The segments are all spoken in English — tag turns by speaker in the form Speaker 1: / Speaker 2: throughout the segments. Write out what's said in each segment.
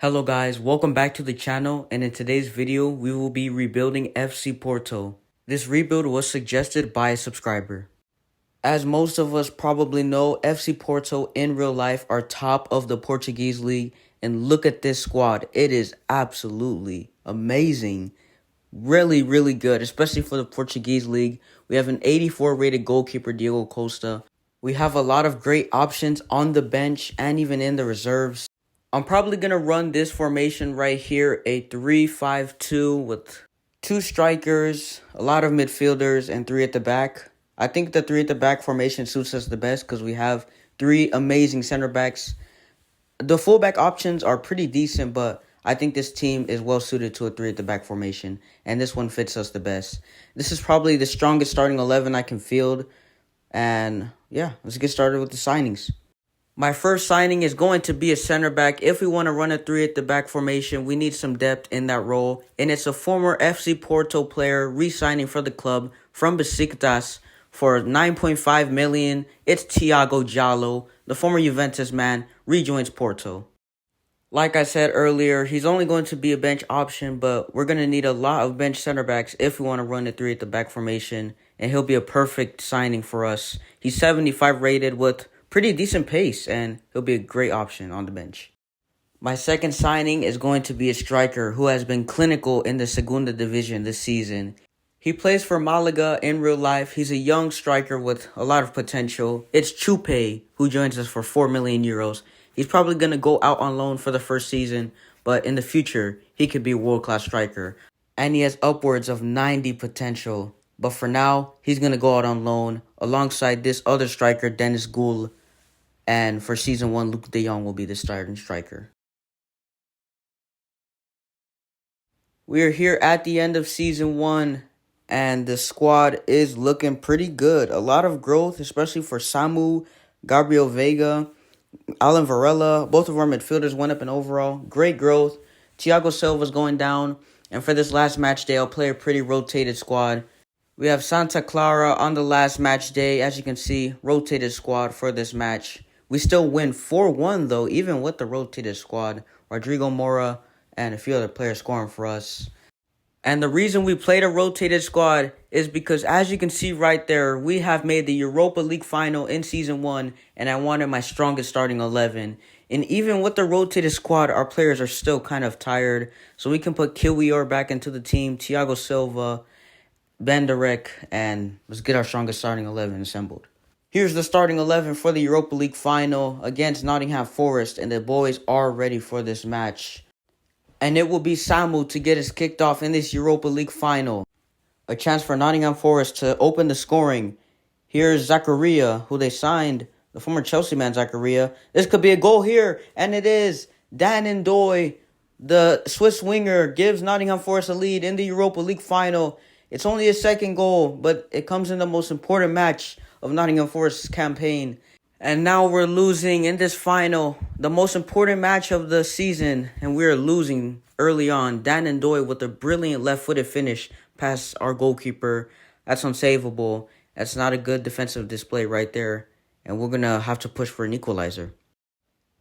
Speaker 1: Hello guys, welcome back to the channel, and in today's video we will be rebuilding FC Porto. This rebuild was suggested by a subscriber. As most of us probably know, FC Porto in real life are top of the Portuguese league, and look at this squad. It is absolutely amazing. Really good, especially for the Portuguese league. We have an 84 rated goalkeeper, Diogo Costa. We have a lot of great options on the bench and even in the reserves. I'm probably going to run this formation right here, a 3-5-2 with 2 strikers, a lot of midfielders, and 3 at the back. I think the 3 at the back formation suits us the best because we have 3 amazing center backs. The fullback options are pretty decent, but I think this team is well suited to a 3 at the back formation, and this one fits us the best. This is probably the strongest starting 11 I can field, and yeah, let's get started with the signings. My first signing is going to be a center back. If we want to run a 3 at the back formation, we need some depth in that role. And it's a former FC Porto player re-signing for the club from Besiktas for 9.5 million. It's Thiago Jallo, the former Juventus man, rejoins Porto. Like I said earlier, he's only going to be a bench option, but we're going to need a lot of bench center backs if we want to run a 3 at the back formation. And he'll be a perfect signing for us. He's 75 rated with pretty decent pace, and he'll be a great option on the bench. My second signing is going to be a striker who has been clinical in the Segunda Division this season. He plays for Malaga in real life. He's a young striker with a lot of potential. It's Chupe, who joins us for 4 million euros. He's probably going to go out on loan for the first season, but in the future, he could be a world-class striker. And he has upwards of 90 potential. But for now, he's going to go out on loan alongside this other striker, Dennis Goul. And for Season 1, Luke de Jong will be the starting striker. We are here at the end of Season 1, and the squad is looking pretty good. A lot of growth, especially for Samu, Gabriel Veiga, Alan Varela. Both of our midfielders went up in overall. Great growth. Thiago Silva's going down. And for this last match day, I'll play a pretty rotated squad. We have Santa Clara on the last match day. As you can see, rotated squad for this match. We still win 4-1, though, even with the rotated squad. Rodrigo Mora and a few other players scoring for us. And the reason we played a rotated squad is because, as you can see right there, we have made the Europa League final in Season 1, and I wanted my strongest starting 11. And even with the rotated squad, our players are still kind of tired. So we can put Kiwior back into the team, Thiago Silva, Benderek, and let's get our strongest starting 11 assembled. Here's the starting 11 for the Europa League final against Nottingham Forest, and the boys are ready for this match. And it will be Samu to get us kicked off in this Europa League final. A chance for Nottingham Forest to open the scoring. Here's Zakaria, who they signed, the former Chelsea man Zakaria. This could be a goal here, and it is. Dan Ndoye, the Swiss winger, gives Nottingham Forest a lead in the Europa League final. It's only a second goal, but it comes in the most important match of Nottingham Forest's campaign. And now we're losing in this final, the most important match of the season, and we're losing early on. Dan Ndoye with a brilliant left-footed finish past our goalkeeper. That's unsavable. That's not a good defensive display right there, and we're going to have to push for an equalizer.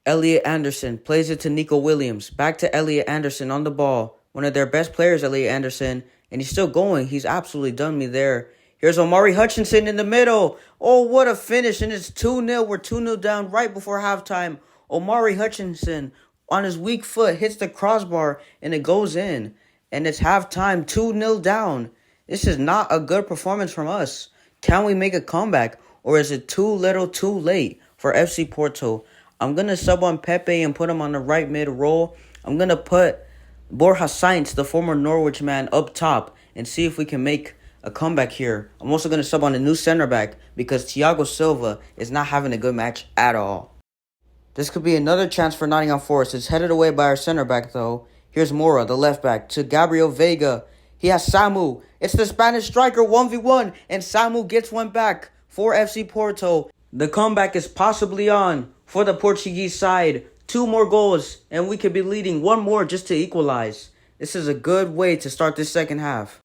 Speaker 1: Elliot Anderson plays it to Nico Williams. Back to Elliot Anderson on the ball. One of their best players, Elliot Anderson. And he's still going. He's absolutely done me there. Here's Omari Hutchinson in the middle. Oh, what a finish. And it's 2-0. We're 2-0 down right before halftime. Omari Hutchinson on his weak foot hits the crossbar and it goes in. And it's halftime, 2-0 down. This is not a good performance from us. Can we make a comeback? Or is it too little too late for FC Porto? I'm going to sub on Pepe and put him on the right mid role. I'm going to put Borja Sainz, the former Norwich man, up top and see if we can make a comeback here. I'm also going to sub on a new center back because Thiago Silva is not having a good match at all. This could be another chance for Nottingham Forest. It's headed away by our center back, though. Here's Mora, the left back, to Gabriel Veiga. He has Samu. It's the Spanish striker 1v1, and Samu gets one back for FC Porto. The comeback is possibly on for the Portuguese side. 2 more goals, and we could be leading 1 more just to equalize. This is a good way to start this second half.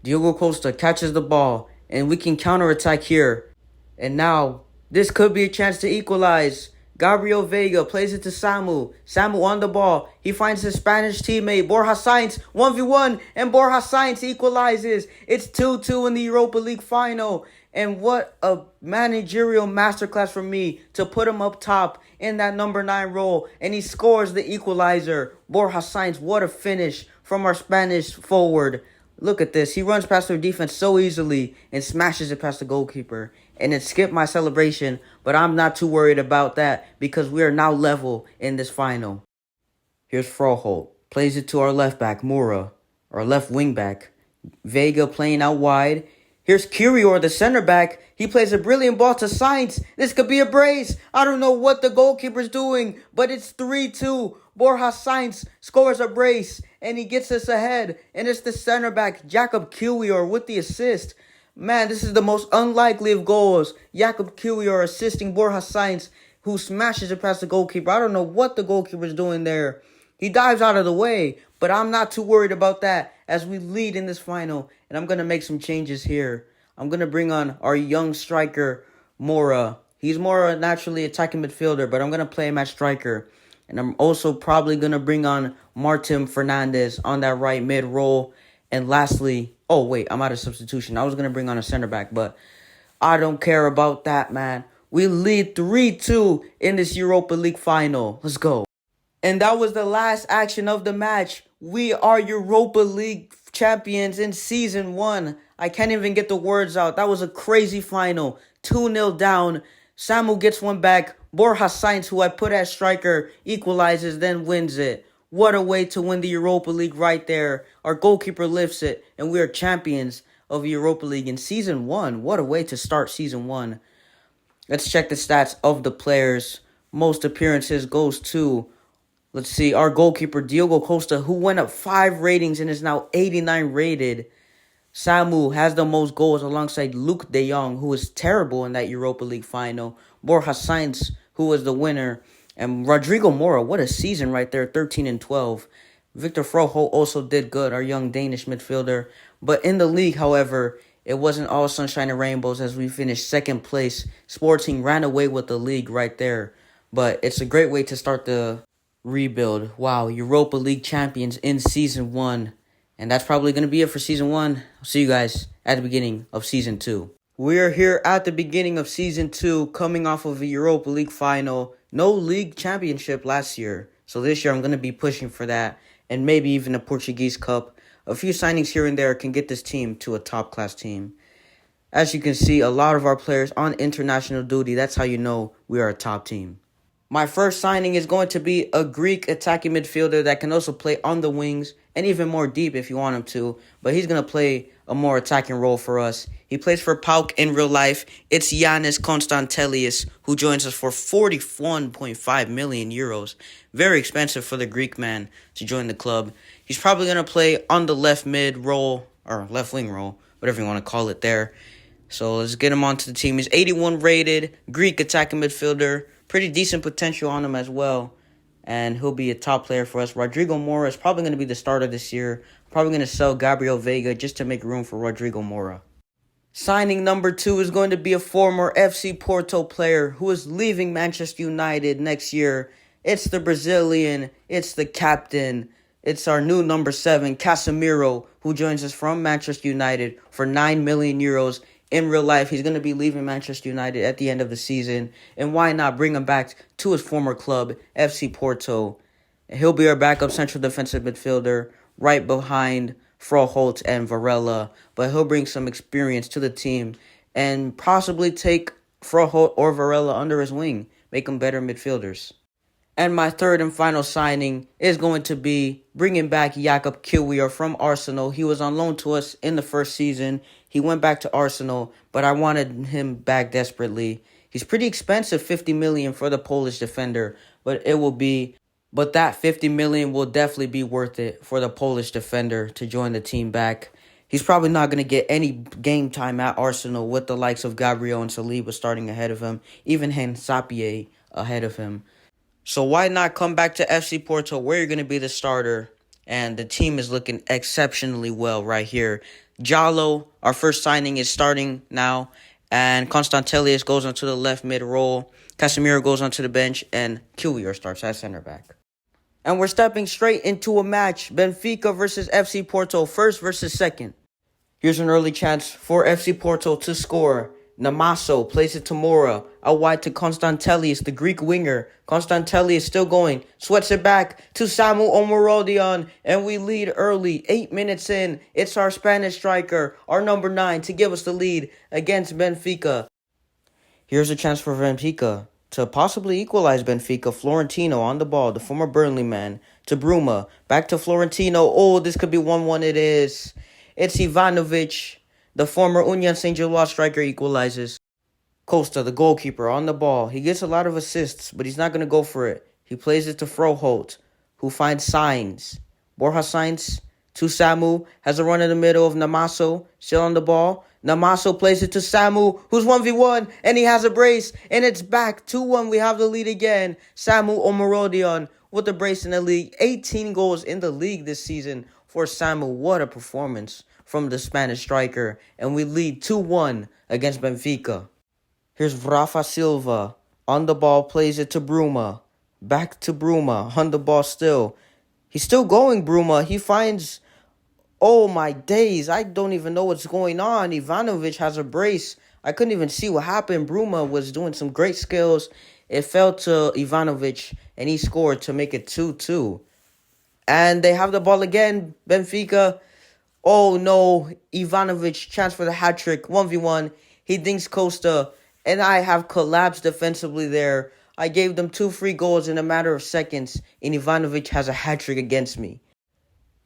Speaker 1: Diogo Costa catches the ball, and we can counterattack here. And now, this could be a chance to equalize. Gabriel Vega plays it to Samu. Samu on the ball. He finds his Spanish teammate, Borja Sainz, 1v1, and Borja Sainz equalizes. It's 2-2 in the Europa League final. And what a managerial masterclass for me to put him up top in that number 9 role. And he scores the equalizer. Borja Sainz, what a finish from our Spanish forward. Look at this. He runs past their defense so easily and smashes it past the goalkeeper. And it skipped my celebration, but I'm not too worried about that because we are now level in this final. Here's Froholt. Plays it to our left back, Moura. Our left wing back. Vega playing out wide. Here's Curior, the center back. He plays a brilliant ball to Sainz. This could be a brace. I don't know what the goalkeeper's doing, but it's 3-2. Borja Sainz scores a brace, and he gets us ahead. And it's the center back, Jakob Curior, with the assist. Man, this is the most unlikely of goals. Jakob Curior assisting Borja Sainz, who smashes it past the goalkeeper. I don't know what the goalkeeper's doing there. He dives out of the way, but I'm not too worried about that as we lead in this final. And I'm going to make some changes here. I'm going to bring on our young striker, Moura. He's more a naturally attacking midfielder, but I'm going to play him at striker. And I'm also probably going to bring on Martin Fernandez on that right mid role. And lastly, oh wait, I'm out of substitution. I was going to bring on a center back, but I don't care about that, man. We lead 3-2 in this Europa League final. Let's go. And that was the last action of the match. We are Europa League champions in Season 1. I can't even get the words out. That was a crazy final. 2-0 down. Samu gets one back. Borja Sainz, who I put as striker, equalizes, then wins it. What a way to win the Europa League right there. Our goalkeeper lifts it, and we are champions of the Europa League in Season 1. What a way to start Season 1. Let's check the stats of the players. Most appearances goes to, let's see, our goalkeeper, Diogo Costa, who went up 5 ratings and is now 89 rated. Samu has the most goals alongside Luke de Jong, who was terrible in that Europa League final. Borja Sainz, who was the winner. And Rodrigo Moura, what a season right there, 13 and 12. Victor Froholt also did good, our young Danish midfielder. But in the league, however, it wasn't all sunshine and rainbows as we finished second place. Sporting ran away with the league right there. But it's a great way to start the rebuild. Wow, Europa League champions in Season 1. And that's probably going to be it for Season 1. I'll see you guys at the beginning of Season 2. We're here at the beginning of Season 2, coming off of a Europa League final. No league championship last year. So this year I'm going to be pushing for that. And maybe even a Portuguese Cup. A few signings here and there can get this team to a top-class team. As you can see, a lot of our players on international duty. That's how you know we are a top team. My first signing is going to be a Greek attacking midfielder that can also play on the wings and even more deep if you want him to. But he's going to play a more attacking role for us. He plays for PAOK in real life. It's Yannis Konstantelius, who joins us for 41.5 million euros. Very expensive for the Greek man to join the club. He's probably going to play on the left mid role, or left wing role, whatever you want to call it there. So let's get him onto the team. He's 81 rated, Greek attacking midfielder. Pretty decent potential on him as well. And he'll be a top player for us. Rodrigo Moura is probably going to be the starter this year. Probably going to sell Gabriel Vega just to make room for Rodrigo Moura. Signing number 2 is going to be a former FC Porto player who is leaving Manchester United next year. It's the Brazilian. It's the captain. It's our new number 7, Casemiro, who joins us from Manchester United for 9 million euros. In real life, he's going to be leaving Manchester United at the end of the season. And why not bring him back to his former club, FC Porto? He'll be our backup central defensive midfielder right behind Froholt and Varela. But he'll bring some experience to the team and possibly take Froholt or Varela under his wing, make them better midfielders. And my third and final signing is going to be bringing back Jakob Kiwior from Arsenal. He was on loan to us in the first season. He went back to Arsenal, but I wanted him back desperately. He's pretty expensive, 50 million for the Polish defender, but that 50 million will definitely be worth it for the Polish defender to join the team back. He's probably not going to get any game time at Arsenal with the likes of Gabriel and Saliba starting ahead of him, even Sapie ahead of him. So why not come back to FC Porto where you're going to be the starter? And the team is looking exceptionally well right here. Jallo, our first signing, is starting now. And Konstantelius goes onto the left mid role. Casemiro goes onto the bench, and Kiwior starts at center back. And we're stepping straight into a match. Benfica versus FC Porto, first versus second. Here's an early chance for FC Porto to score. Namaso plays it to Mora. Out wide to Konstantelis, the Greek winger. Konstantelis is still going. Sweats it back to Samu Omorodion. And we lead early. 8 minutes in. It's our Spanish striker, our number 9, to give us the lead against Benfica. Here's a chance for Benfica to possibly equalize Benfica. Florentino on the ball, the former Burnley man, to Bruma. Back to Florentino. Oh, this could be 1-1. It is. It's Ivanovic, the former Union Saint-Gilloise striker, equalizes. Costa, the goalkeeper, on the ball. He gets a lot of assists, but he's not going to go for it. He plays it to Froholt, who finds Sainz. Borja Sainz to Samu. Has a run in the middle of Namaso, still on the ball. Namaso plays it to Samu, who's 1v1, and he has a brace, and it's back 2-1. We have the lead again. Samu Omorodion with the brace in the league. 18 goals in the league this season for Samu. What a performance from the Spanish striker. And we lead 2-1 against Benfica. Here's Rafa Silva. On the ball, plays it to Bruma. Back to Bruma. On the ball still. He's still going, Bruma. He finds... Oh, my days. I don't even know what's going on. Ivanovic has a brace. I couldn't even see what happened. Bruma was doing some great skills. It fell to Ivanovic, and he scored to make it 2-2. And they have the ball again. Benfica. Oh, no. Ivanovic, chance for the hat-trick. 1v1. He dinks Costa. And I have collapsed defensively there. I gave them 2 free goals in a matter of seconds. And Ivanovic has a hat-trick against me.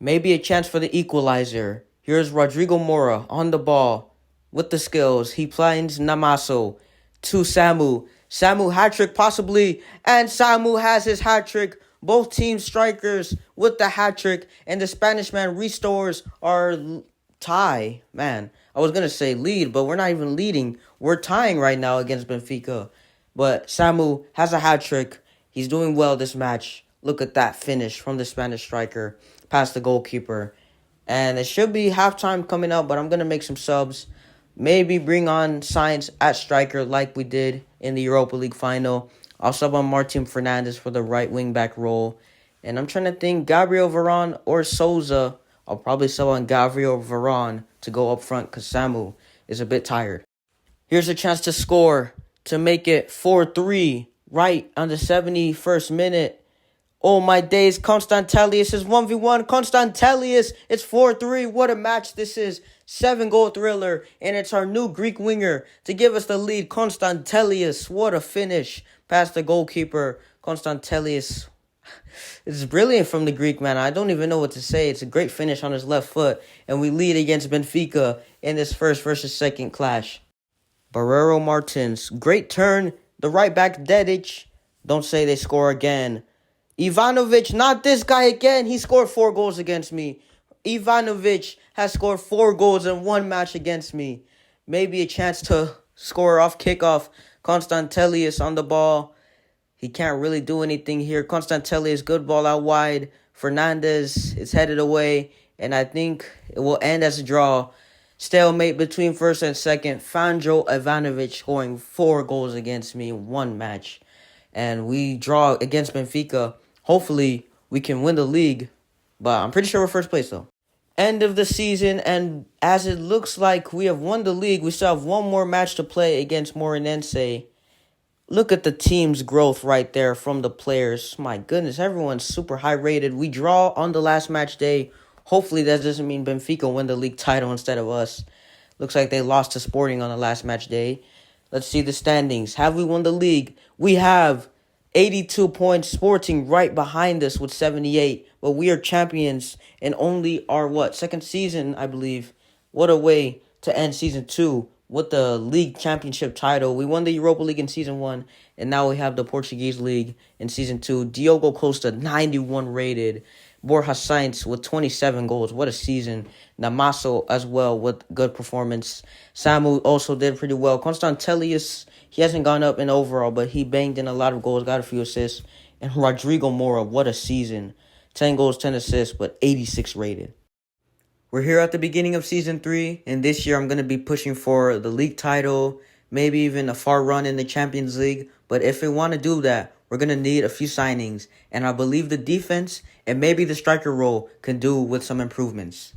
Speaker 1: Maybe a chance for the equalizer. Here's Rodrigo Mora on the ball with the skills. He finds Namaso to Samu. Samu hat-trick possibly. And Samu has his hat-trick. Both team strikers with the hat-trick. And the Spanish man restores our tie. Man, I was going to say lead, but we're not even leading. We're tying right now against Benfica. But Samu has a hat-trick. He's doing well this match. Look at that finish from the Spanish striker past the goalkeeper. And it should be halftime coming up, but I'm going to make some subs. Maybe bring on Sainz at striker like we did in the Europa League final. I'll sub on Martin Fernandes for the right wing back role. And I'm trying to think Gabriel Varane or Souza. I'll probably sub on Gabriel Varane to go up front because Samu is a bit tired. Here's a chance to score to make it 4-3 right on the 71st minute. Oh, my days. Konstantelis is 1v1. Konstantelis, it's 4-3. What a match this is. 7-goal thriller. And it's our new Greek winger to give us the lead. Konstantelis, what a finish. Past the goalkeeper. Konstantelis. It's brilliant from the Greek man. I don't even know what to say. It's a great finish on his left foot. And we lead against Benfica in this first versus second clash. Barreiro Martins. Great turn. The right back, Dedic. Don't say they score again. Ivanovic, not this guy again. He scored 4 goals against me. Ivanovic has scored 4 goals in 1 match against me. Maybe a chance to score off kickoff. Konstantelis on the ball. He can't really do anything here. Konstantelis, good ball out wide. Fernandes is headed away. And I think it will end as a draw. Stalemate between first and second. Fanjo Ivanovic scoring 4 goals against me in 1 match. And we draw against Benfica. Hopefully, we can win the league, but I'm pretty sure we're first place, though. End of the season, and as it looks like we have won the league, we still have 1 more match to play against Moreirense. Look at the team's growth right there from the players. My goodness, everyone's super high rated. We draw on the last match day. Hopefully, that doesn't mean Benfica win the league title instead of us. Looks like they lost to Sporting on the last match day. Let's see the standings. Have we won the league? We have 82 points. Sporting right behind us with 78. But we are champions in only our, second season, I believe. What a way to end Season 2 with the league championship title. We won the Europa League in Season 1. And now we have the Portuguese League in Season 2. Diogo Costa, 91 rated. Borja Sainz with 27 goals. What a season. Namaso as well with good performance. Samu also did pretty well. Konstantelis, he hasn't gone up in overall, but he banged in a lot of goals, got a few assists. And Rodrigo Mora, what a season. 10 goals, 10 assists, but 86 rated. We're here at the beginning of Season 3, and this year I'm going to be pushing for the league title, maybe even a far run in the Champions League. But if we want to do that, we're going to need a few signings. And I believe the defense and maybe the striker role can do with some improvements.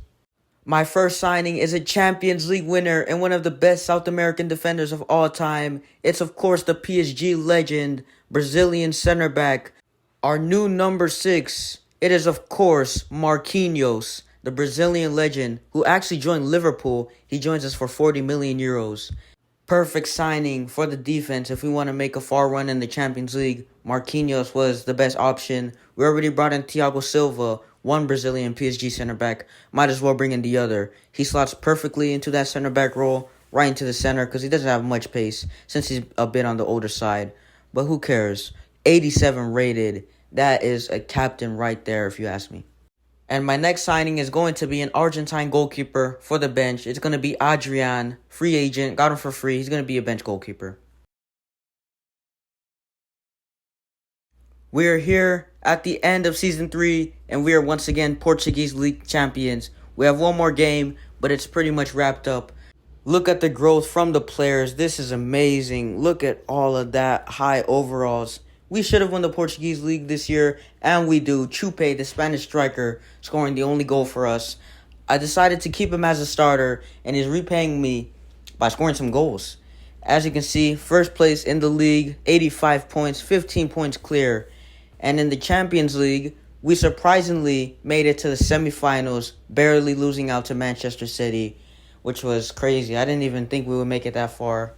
Speaker 1: My first signing is a Champions League winner and one of the best South American defenders of all time. It's, of course, the PSG legend, Brazilian center back, our new number 6. It is, of course, Marquinhos, the Brazilian legend, who actually joined Liverpool. He joins us for 40 million euros. Perfect signing for the defense if we want to make a far run in the Champions League. Marquinhos was the best option. We already brought in Thiago Silva, one Brazilian PSG center back. Might as well bring in the other. He slots perfectly into that center back role, right into the center, because he doesn't have much pace since he's a bit on the older side. But who cares? 87 rated. That is a captain right there, if you ask me. And my next signing is going to be an Argentine goalkeeper for the bench. It's going to be Adrian, free agent. Got him for free. He's going to be a bench goalkeeper. We are here at the end of Season 3, and we are once again Portuguese League champions. We have one more game, but it's pretty much wrapped up. Look at the growth from the players. This is amazing. Look at all of that high overalls. We should have won the Portuguese League this year, and we do. Chupe, the Spanish striker, scoring the only goal for us. I decided to keep him as a starter, and he's repaying me by scoring some goals. As you can see, first place in the league, 85 points, 15 points clear. And in the Champions League, we surprisingly made it to the semifinals, barely losing out to Manchester City, which was crazy. I didn't even think we would make it that far.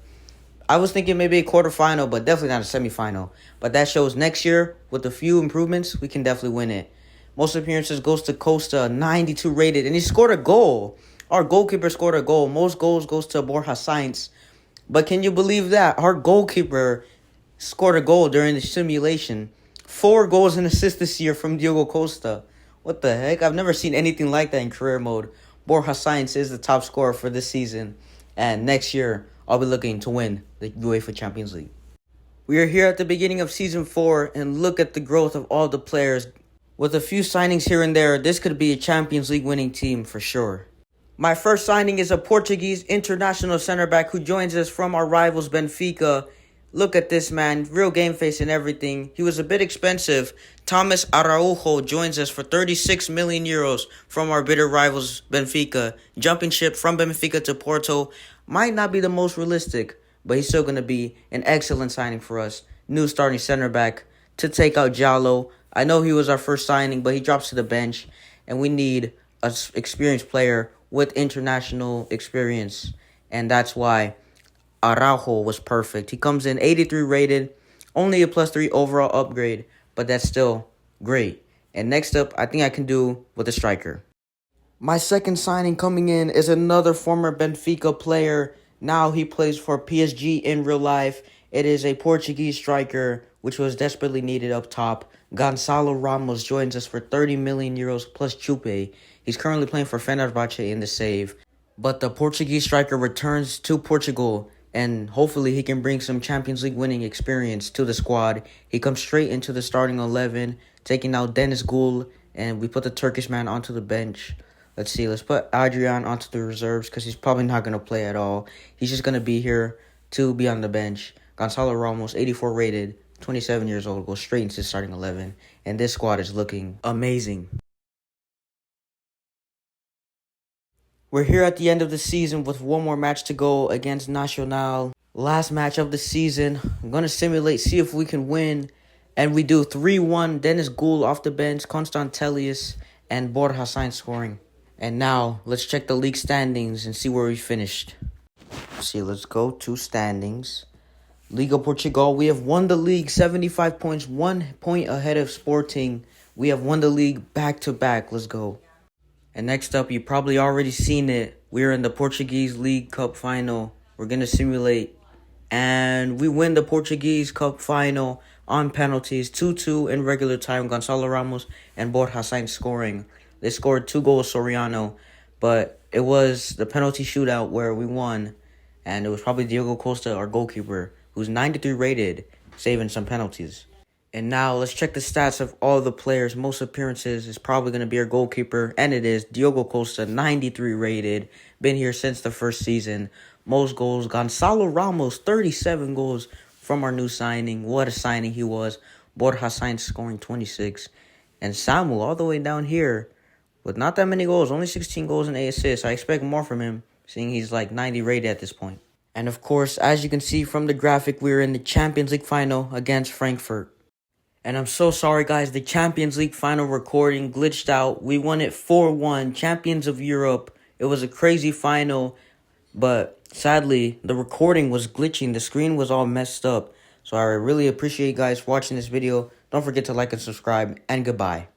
Speaker 1: I was thinking maybe a quarterfinal, but definitely not a semifinal. But that shows next year, with a few improvements, we can definitely win it. Most appearances goes to Costa, 92 rated, and he scored a goal. Our goalkeeper scored a goal. Most goals goes to Borja Sainz. But can you believe that? Our goalkeeper scored a goal during the simulation. 4 goals and assists this year from Diogo Costa. What the heck? I've never seen anything like that in career mode. Borja Sainz is the top scorer for this season. And next year, I'll be looking to win the UEFA Champions League. We are here at the beginning of Season 4, and look at the growth of all the players. With a few signings here and there, this could be a Champions League winning team for sure. My first signing is a Portuguese international center back who joins us from our rivals Benfica. Look at this man, real game face and everything. He was a bit expensive. Thomas Araujo joins us for 36 million euros from our bitter rivals Benfica. Jumping ship from Benfica to Porto might not be the most realistic, but he's still going to be an excellent signing for us. New starting center back to take out Jallo. I know he was our first signing, but he drops to the bench, and we need an experienced player with international experience, and that's why Araujo was perfect. He comes in 83 rated, only a +3 overall upgrade, but that's still great. And next up, I think I can do with a striker. My second signing coming in is another former Benfica player. Now he plays for PSG in real life. It is a Portuguese striker, which was desperately needed up top. Gonçalo Ramos joins us for 30 million euros plus Chupe. He's currently playing for Fenerbahce in the save. But the Portuguese striker returns to Portugal, and hopefully he can bring some Champions League winning experience to the squad. He comes straight into the starting 11, taking out Dennis Gül, and we put the Turkish man onto the bench. Let's see, let's put Adrian onto the reserves because he's probably not going to play at all. He's just going to be here to be on the bench. Gonçalo Ramos, 84 rated, 27 years old, goes straight into the starting 11. And this squad is looking amazing. We're here at the end of the season with one more match to go against Nacional. Last match of the season. I'm going to simulate, see if we can win. And we do 3-1. Dennis Gül off the bench, Constant Tellius, and Borja Sainz scoring. And now, let's check the league standings and see where we finished. Let's go to standings. Liga Portugal, we have won the league 75 points, 1 point ahead of Sporting. We have won the league back-to-back. Let's go. And next up, you probably already seen it. We're in the Portuguese League Cup final. We're going to simulate. And we win the Portuguese Cup final on penalties. 2-2 in regular time. Gonçalo Ramos and Borja Sainz scoring. They scored 2 goals, Soriano. But it was the penalty shootout where we won. And it was probably Diogo Costa, our goalkeeper, who's 93 rated, saving some penalties. And now let's check the stats of all the players. Most appearances is probably going to be our goalkeeper. And it is Diogo Costa, 93 rated. Been here since the first season. Most goals, Gonçalo Ramos, 37 goals from our new signing. What a signing he was. Borja Sainz scoring 26. And Samu all the way down here with not that many goals, only 16 goals and 8 assists. I expect more from him, seeing he's like 90 rated at this point. And of course, as you can see from the graphic, we're in the Champions League final against Frankfurt. And I'm so sorry, guys. The Champions League final recording glitched out. We won it 4-1, champions of Europe. It was a crazy final, but sadly, the recording was glitching. The screen was all messed up. So I really appreciate you guys watching this video. Don't forget to like and subscribe, and goodbye.